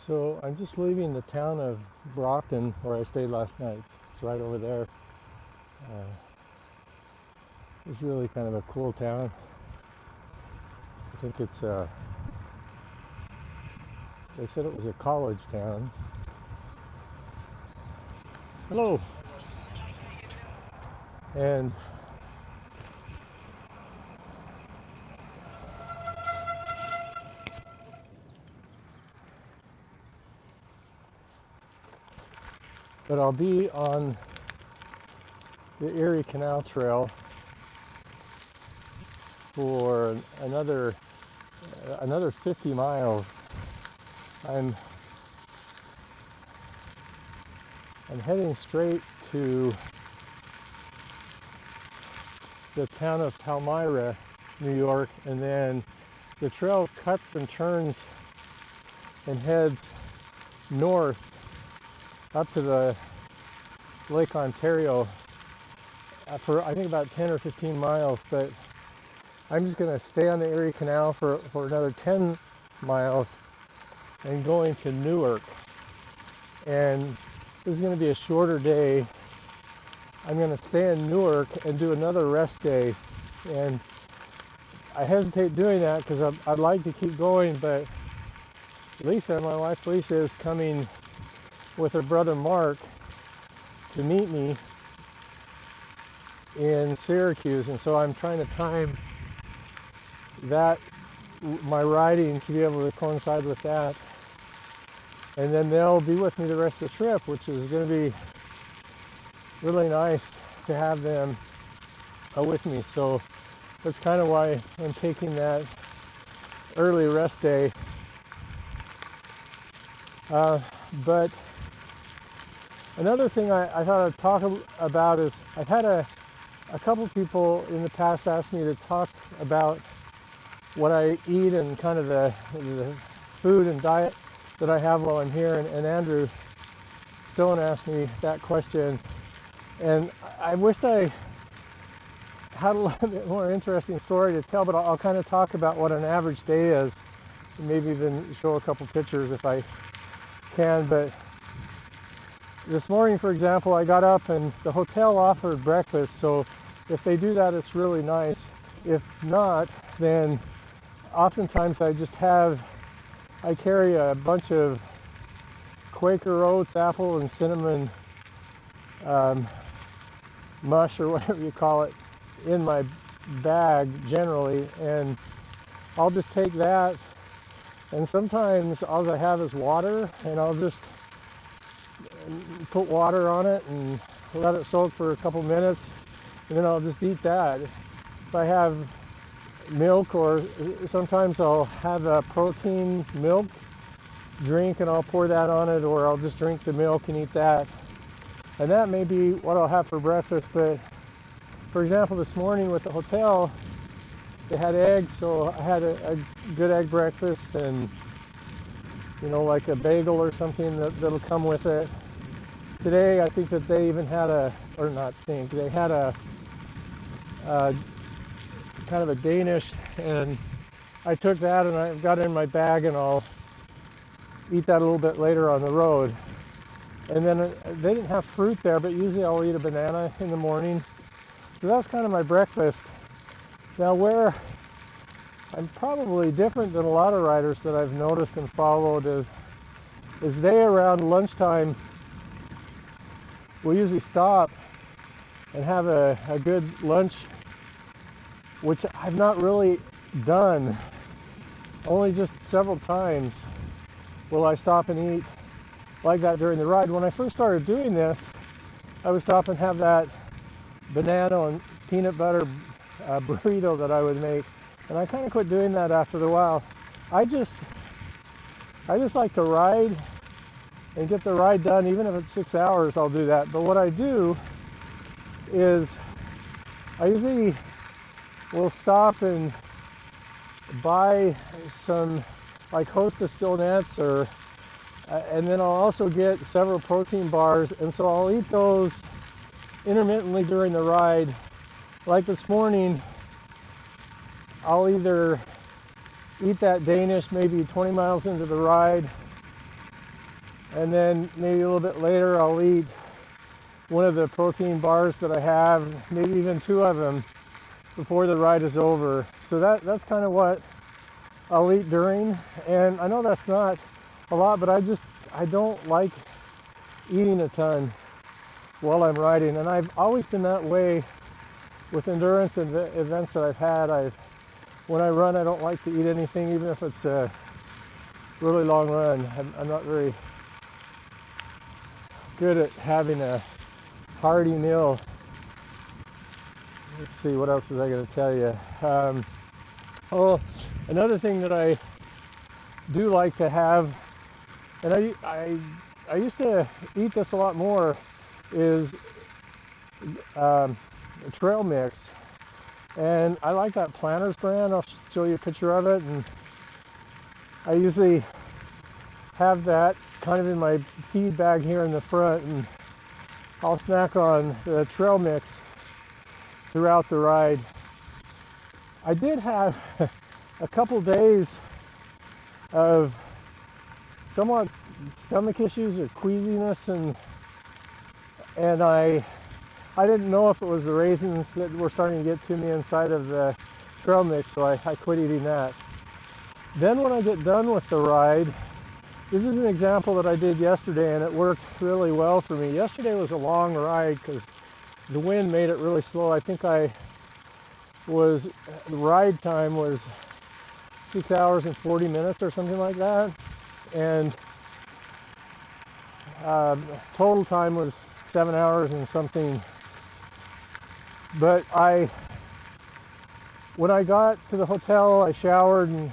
So I'm just leaving the town of Brockton, where I stayed last night. It's right over there. It's really kind of a cool town. I think they said it was a college town. Hello. And but I'll be on the Erie Canal Trail for another 50 miles. I'm heading straight to the town of Palmyra, New York, and then the trail cuts and turns and heads north up to the Lake Ontario for I think about 10 or 15 miles, but I'm just going to stay on the Erie Canal for another 10 miles and going to Newark. And this is going to be a shorter day. I'm going to stay in Newark and do another rest day. And I hesitate doing that because I'd like to keep going, but Lisa, my wife Lisa, is coming with her brother Mark to meet me in Syracuse, and so I'm trying to time that, my riding, to be able to coincide with that. And then they'll be with me the rest of the trip, which is going to be really nice to have them with me. So that's kind of why I'm taking that early rest day. But another thing I thought I'd talk about is I've had a couple people in the past ask me to talk about what I eat and kind of the food and diet that I have while I'm here. And Andrew Stone asked me that question. And I wished I had a little bit more interesting story to tell, but I'll kind of talk about what an average day is, and maybe even show a couple pictures if I can. But this morning, for example, I got up and the hotel offered breakfast, so if they do that, it's really nice. If not, then oftentimes I carry a bunch of Quaker Oats, apple and cinnamon mush, or whatever you call it, in my bag generally, and I'll just take that, and sometimes all I have is water, and I'll just put water on it and let it soak for a couple minutes, and then I'll just eat that. If I have milk, or sometimes I'll have a protein milk drink and I'll pour that on it, or I'll just drink the milk and eat that. And that may be what I'll have for breakfast. But for example, this morning with the hotel, they had eggs, so I had a good egg breakfast, and like a bagel or something that'll come with it. Today I think that they even had they had a kind of a Danish, and I took that and I've got it in my bag, and I'll eat that a little bit later on the road. And then they didn't have fruit there, but usually I'll eat a banana in the morning. So that's kind of my breakfast. Now, where I'm probably different than a lot of riders that I've noticed and followed is they, around lunchtime, will usually stop and have a good lunch, which I've not really done. Only just several times will I stop and eat like that during the ride. When I first started doing this, I would stop and have that banana and peanut butter burrito that I would make, and I kind of quit doing that after a while. I just like to ride and get the ride done. Even if it's 6 hours, I'll do that. But what I do is I usually will stop and buy some like Hostess donuts, and then I'll also get several protein bars, and so I'll eat those intermittently during the ride. Like this morning, I'll either eat that Danish maybe 20 miles into the ride, And then maybe a little bit later I'll eat one of the protein bars that I have, maybe even two of them before the ride is over. So that's kind of what I'll eat during. And I know that's not a lot, but I don't like eating a ton while I'm riding. And I've always been that way with endurance events that I've had. When I run, I don't like to eat anything, even if it's a really long run. I'm not very good at having a hearty meal. Let's see, what else was I going to tell you? Another thing that I do like to have, and I used to eat this a lot more, is a trail mix. And I like that Planters brand. I'll show you a picture of it. And I usually have that kind of in my feed bag here in the front, and I'll snack on the trail mix throughout the ride. I did have a couple days of somewhat stomach issues or queasiness, and I didn't know if it was the raisins that were starting to get to me inside of the trail mix, so I quit eating that. Then when I get done with the ride, this is an example that I did yesterday, and it worked really well for me. Yesterday was a long ride because the wind made it really slow. I think the ride time was 6 hours and 40 minutes or something like that. And total time was 7 hours and something. But when I got to the hotel, I showered and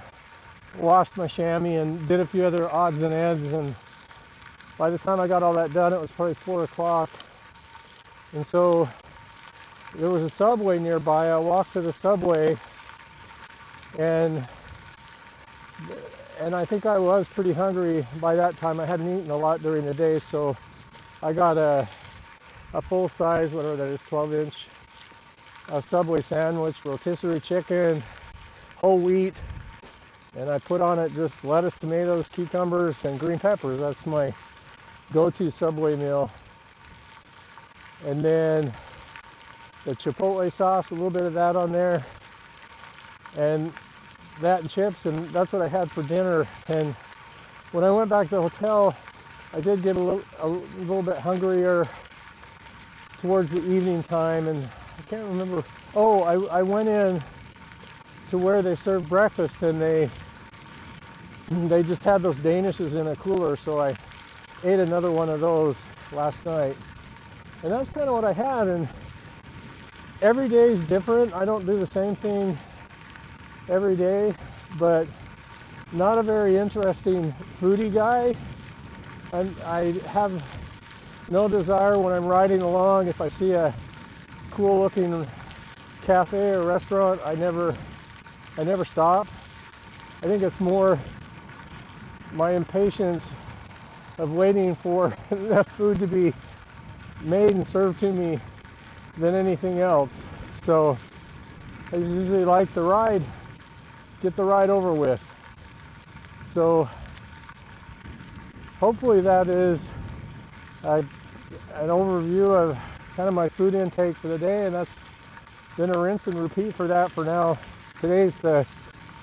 washed my chamois and did a few other odds and ends, and by the time I got all that done, it was probably 4 o'clock. And so there was a Subway nearby. I walked to the Subway, and I think I was pretty hungry by that time. I hadn't eaten a lot during the day, so I got a full size, whatever that is, 12-inch Subway sandwich, rotisserie chicken, whole wheat, and I put on it just lettuce, tomatoes, cucumbers, and green peppers. That's my go-to Subway meal. And then the Chipotle sauce, a little bit of that on there, and that and chips, and that's what I had for dinner. And when I went back to the hotel, I did get a little bit hungrier towards the evening time, and I can't remember. Oh, I went in to where they served breakfast, and they just had those Danishes in a cooler, so I ate another one of those last night. And that's kind of what I had, and every day is different. I don't do the same thing every day, but not a very interesting foodie guy. I have no desire when I'm riding along, if I see a cool looking cafe or restaurant, I never stop. I think it's more my impatience of waiting for that food to be made and served to me than anything else. So I usually like the ride, get the ride over with. So hopefully that is an overview of kind of my food intake for the day, and that's been a rinse and repeat for that for now. Today's the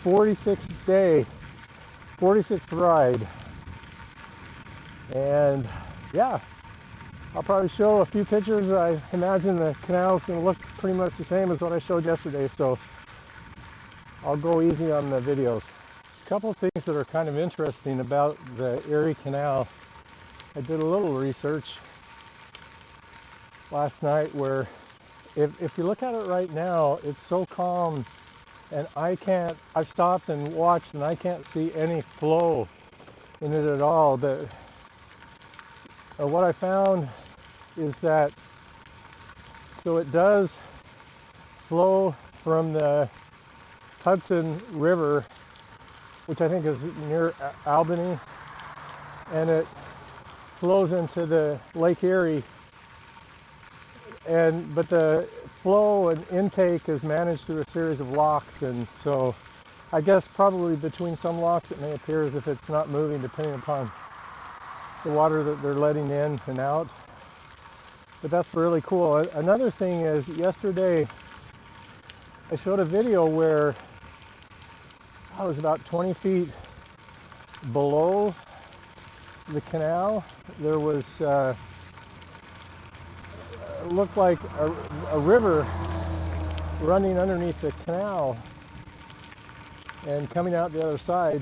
46th day, 46th ride, and yeah, I'll probably show a few pictures. I imagine the canal is going to look pretty much the same as what I showed yesterday, so I'll go easy on the videos. A couple of things that are kind of interesting about the Erie Canal. I did a little research last night where if you look at it right now, it's so calm, and I've stopped and watched, and I can't see any flow in it at all. What I found is that, so it does flow from the Hudson River, which I think is near Albany, and it flows into the Lake Erie, but the flow and intake is managed through a series of locks, and so I guess probably between some locks it may appear as if it's not moving, depending upon the water that they're letting in and out. But that's really cool. Another thing is, yesterday I showed a video where I was about 20 feet below the canal. There was looked like a river running underneath the canal and coming out the other side.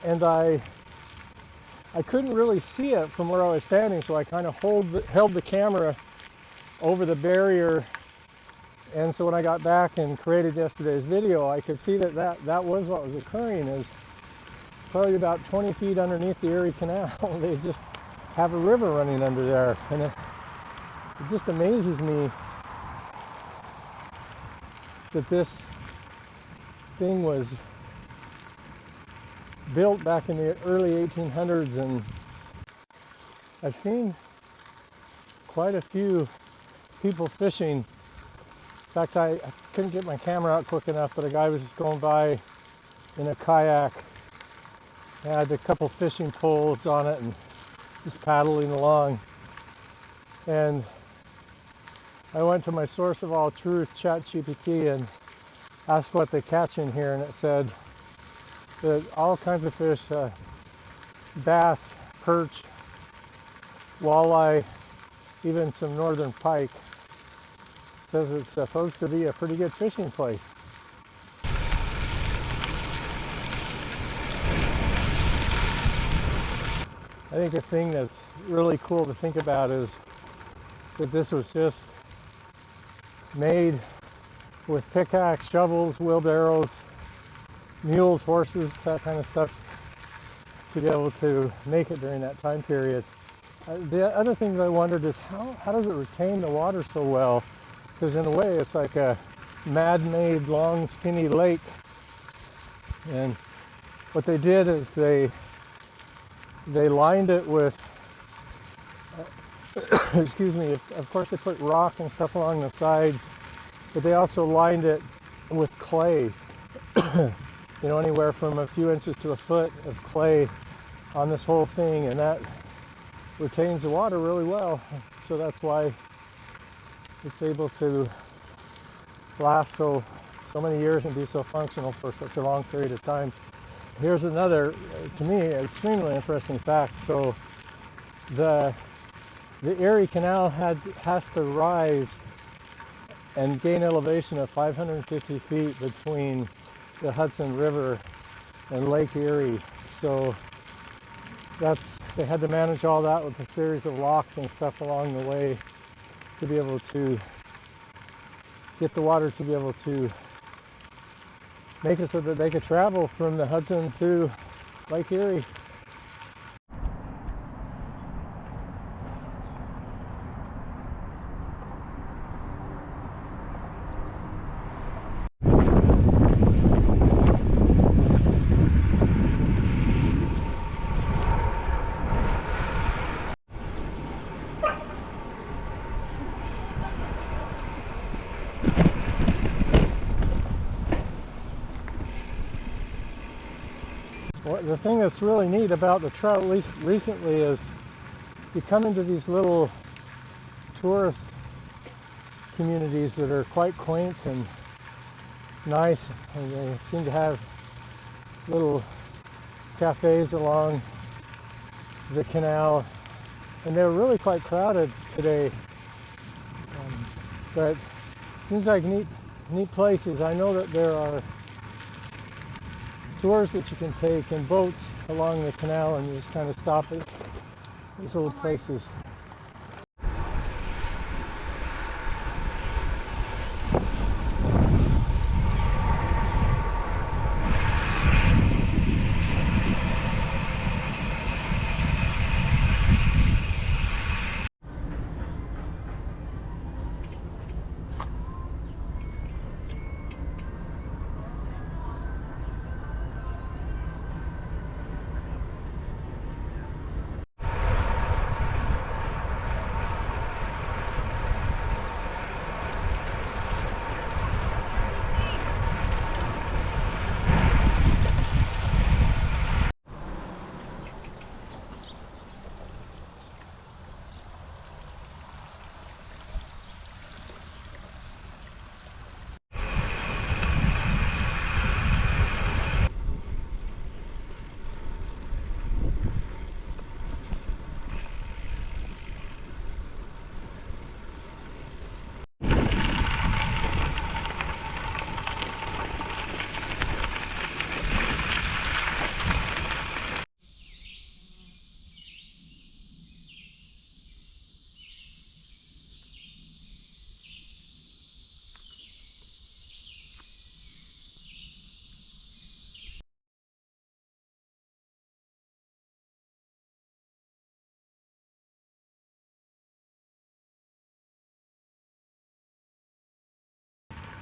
And I couldn't really see it from where I was standing, so I kind of held the camera over the barrier. And so when I got back and created yesterday's video, I could see that was what was occurring. Is probably about 20 feet underneath the Erie Canal, they just have a river running under there. And it just amazes me that this thing was built back in the early 1800s, and I've seen quite a few people fishing. In fact, I couldn't get my camera out quick enough, but a guy was just going by in a kayak, had a couple fishing poles on it and just paddling along. And I went to my source of all truth, ChatGPT, and asked what they catch in here, and it said that all kinds of fish, bass, perch, walleye, even some northern pike. It says it's supposed to be a pretty good fishing place. I think the thing that's really cool to think about is that this was just made with pickaxe, shovels, wheelbarrows, mules, horses, that kind of stuff, to be able to make it during that time period. The other thing that I wondered is how does it retain the water so well? Because in a way it's like a man-made long skinny lake. And what they did is they lined it with excuse me, of course they put rock and stuff along the sides, but they also lined it with clay. You know, anywhere from a few inches to a foot of clay on this whole thing, and that retains the water really well. So that's why it's able to last so many years and be so functional for such a long period of time. Here's another, to me, extremely interesting fact. So the Erie Canal has to rise and gain elevation of 550 feet between the Hudson River and Lake Erie. So they had to manage all that with a series of locks and stuff along the way to be able to get the water to be able to make it so that they could travel from the Hudson to Lake Erie. The thing that's really neat about the trout, at least recently, is you come into these little tourist communities that are quite quaint and nice, and they seem to have little cafes along the canal, and they're really quite crowded today. But it seems like neat places. I know that there are tours that you can take in boats along the canal, and you just kind of stop at these little places.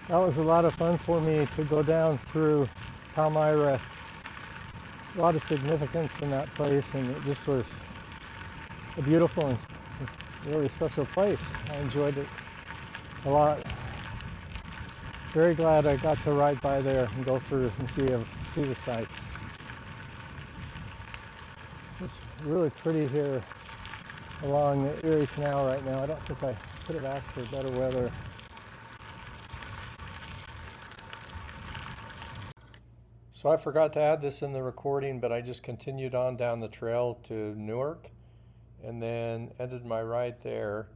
That was a lot of fun for me to go down through Palmyra. A lot of significance in that place, and it just was a beautiful and really special place. I enjoyed it a lot. Very glad I got to ride by there and go through and see the sights. It's really pretty here along the Erie Canal right now. I don't think I could have asked for better weather. So I forgot to add this in the recording, but I just continued on down the trail to Newark and then ended my ride there.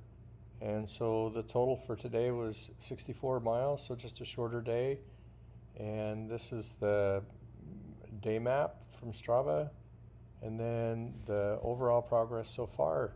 And so the total for today was 64 miles, so just a shorter day. And this is the day map from Strava, and then the overall progress so far.